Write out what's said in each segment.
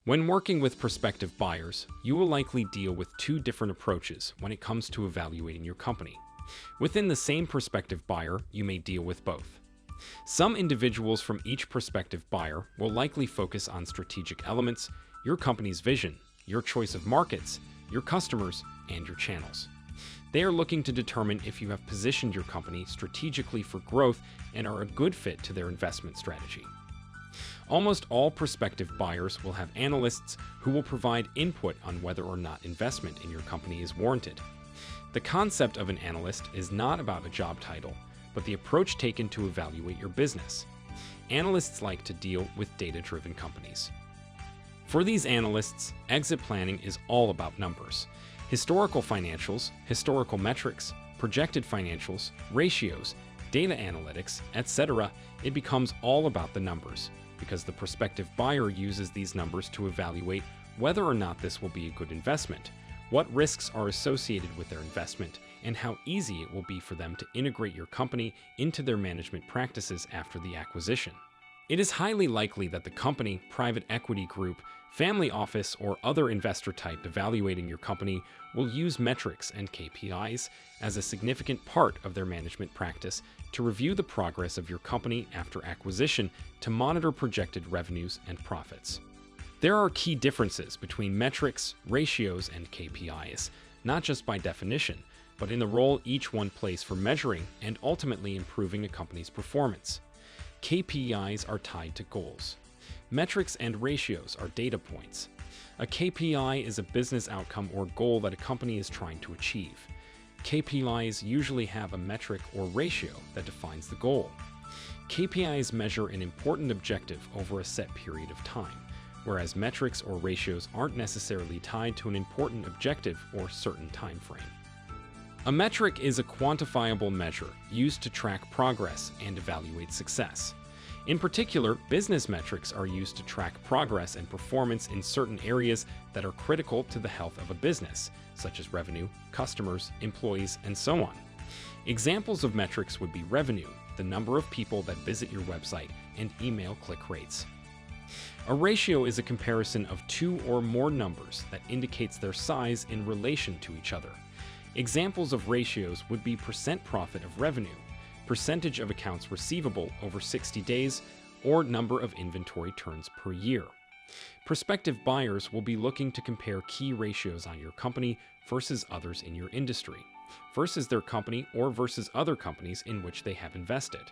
When working with prospective buyers, you will likely deal with two different approaches when it comes to evaluating your company. Within the same prospective buyer, you may deal with both. Some individuals from each prospective buyer will likely focus on strategic elements, your company's vision, your choice of markets, your customers, and your channels. They are looking to determine if you have positioned your company strategically for growth and are a good fit to their investment strategy. Almost all prospective buyers will have analysts who will provide input on whether or not investment in your company is warranted. The concept of an analyst is not about a job title, but the approach taken to evaluate your business. Analysts like to deal with data-driven companies. For these analysts, exit planning is all about numbers. Historical financials, historical metrics, projected financials, ratios, data analytics, etc. It becomes all about the numbers, because the prospective buyer uses these numbers to evaluate whether or not this will be a good investment, what risks are associated with their investment, and how easy it will be for them to integrate your company into their management practices after the acquisition. It is highly likely that the company, private equity group, family office, or other investor type evaluating your company will use metrics and KPIs as a significant part of their management practice to review the progress of your company after acquisition to monitor projected revenues and profits. There are key differences between metrics, ratios, and KPIs, not just by definition, but in the role each one plays for measuring and ultimately improving a company's performance. KPIs are tied to goals. Metrics and ratios are data points. A KPI is a business outcome or goal that a company is trying to achieve. KPIs usually have a metric or ratio that defines the goal. KPIs measure an important objective over a set period of time, whereas metrics or ratios aren't necessarily tied to an important objective or certain time frame. A metric is a quantifiable measure used to track progress and evaluate success. In particular, business metrics are used to track progress and performance in certain areas that are critical to the health of a business, such as revenue, customers, employees, and so on. Examples of metrics would be revenue, the number of people that visit your website, and email click rates. A ratio is a comparison of two or more numbers that indicates their size in relation to each other. Examples of ratios would be percent profit of revenue, percentage of accounts receivable over 60 days, or number of inventory turns per year. Prospective buyers will be looking to compare key ratios on your company versus others in your industry, versus their company or versus other companies in which they have invested.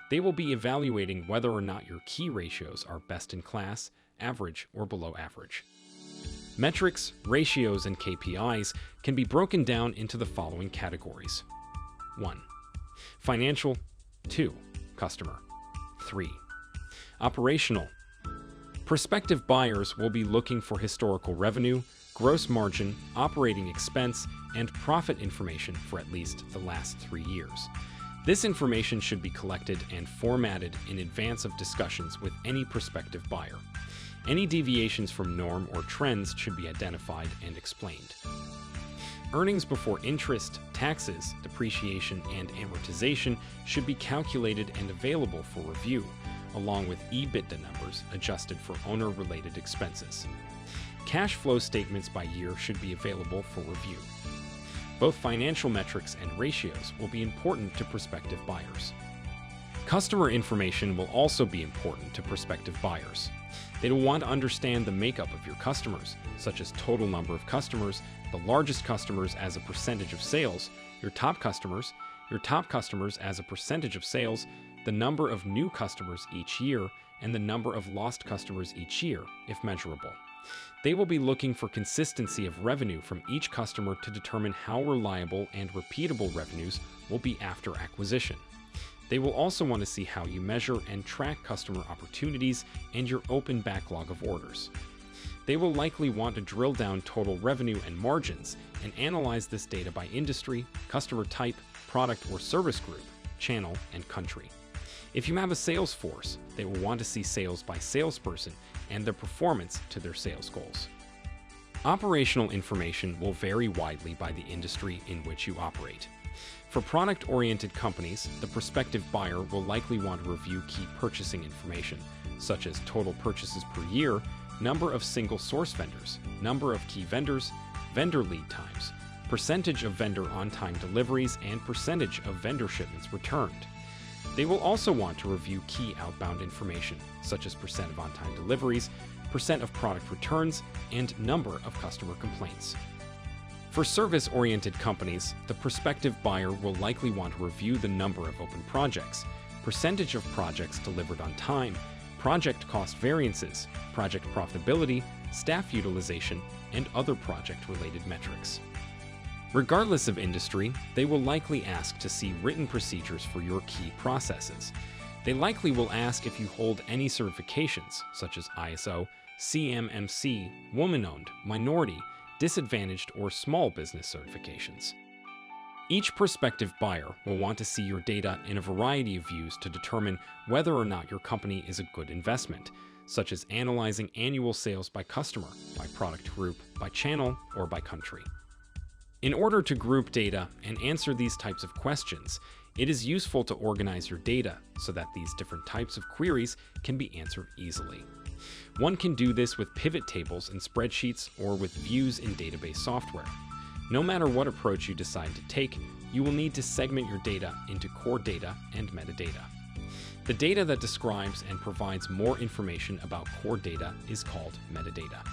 They will be evaluating whether or not your key ratios are best in class, average, or below average. Metrics, ratios, and KPIs can be broken down into the following categories. 1. Financial. 2. Customer. 3. Operational. Prospective buyers will be looking for historical revenue, gross margin, operating expense, and profit information for at least the last 3 years. This information should be collected and formatted in advance of discussions with any prospective buyer. Any deviations from norm or trends should be identified and explained. Earnings before interest, taxes, depreciation, and amortization should be calculated and available for review, along with EBITDA numbers adjusted for owner-related expenses. Cash flow statements by year should be available for review. Both financial metrics and ratios will be important to prospective buyers. Customer information will also be important to prospective buyers. They will want to understand the makeup of your customers, such as total number of customers, the largest customers as a percentage of sales, your top customers as a percentage of sales, the number of new customers each year, and the number of lost customers each year, if measurable. They will be looking for consistency of revenue from each customer to determine how reliable and repeatable revenues will be after acquisition. They will also want to see how you measure and track customer opportunities and your open backlog of orders. They will likely want to drill down total revenue and margins and analyze this data by industry, customer type, product or service group, channel, and country. If you have a sales force, they will want to see sales by salesperson and their performance to their sales goals. Operational information will vary widely by the industry in which you operate. For product-oriented companies, the prospective buyer will likely want to review key purchasing information, such as total purchases per year, number of single source vendors, number of key vendors, vendor lead times, percentage of vendor on-time deliveries, and percentage of vendor shipments returned. They will also want to review key outbound information, such as percent of on-time deliveries, percent of product returns, and number of customer complaints. For service-oriented companies, the prospective buyer will likely want to review the number of open projects, percentage of projects delivered on time, project cost variances, project profitability, staff utilization, and other project-related metrics. Regardless of industry, they will likely ask to see written procedures for your key processes. They likely will ask if you hold any certifications, such as ISO, CMMC, woman-owned, minority, disadvantaged, or small business certifications. Each prospective buyer will want to see your data in a variety of views to determine whether or not your company is a good investment, such as analyzing annual sales by customer, by product group, by channel, or by country. In order to group data and answer these types of questions, it is useful to organize your data so that these different types of queries can be answered easily. One can do this with pivot tables in spreadsheets or with views in database software. No matter what approach you decide to take, you will need to segment your data into core data and metadata. The data that describes and provides more information about core data is called metadata.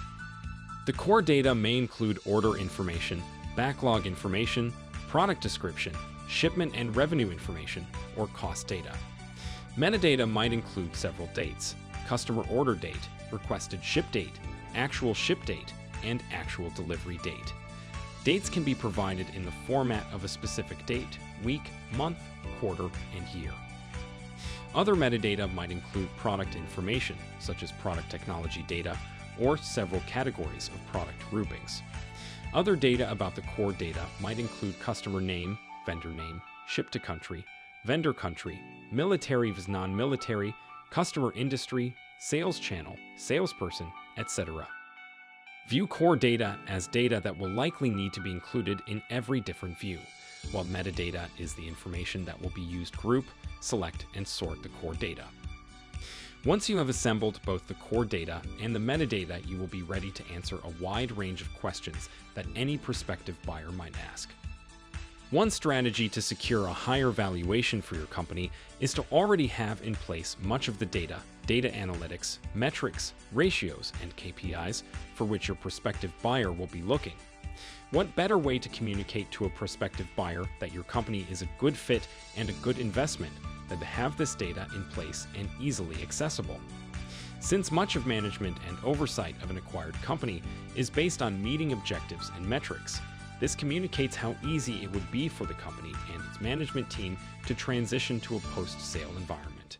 The core data may include order information, backlog information, product description, shipment and revenue information, or cost data. Metadata might include several dates: customer order date, requested ship date, actual ship date, and actual delivery date. Dates can be provided in the format of a specific date, week, month, quarter, and year. Other metadata might include product information, such as product technology data, or several categories of product groupings. Other data about the core data might include customer name, vendor name, ship to country, vendor country, military vs non-military, customer industry, sales channel, salesperson, etc. View core data as data that will likely need to be included in every different view, while metadata is the information that will be used to group, select, and sort the core data. Once you have assembled both the core data and the metadata, you will be ready to answer a wide range of questions that any prospective buyer might ask. One strategy to secure a higher valuation for your company is to already have in place much of the data analytics, metrics, ratios, and KPIs for which your prospective buyer will be looking. What better way to communicate to a prospective buyer that your company is a good fit and a good investment than to have this data in place and easily accessible? Since much of management and oversight of an acquired company is based on meeting objectives and metrics, this communicates how easy it would be for the company and its management team to transition to a post-sale environment.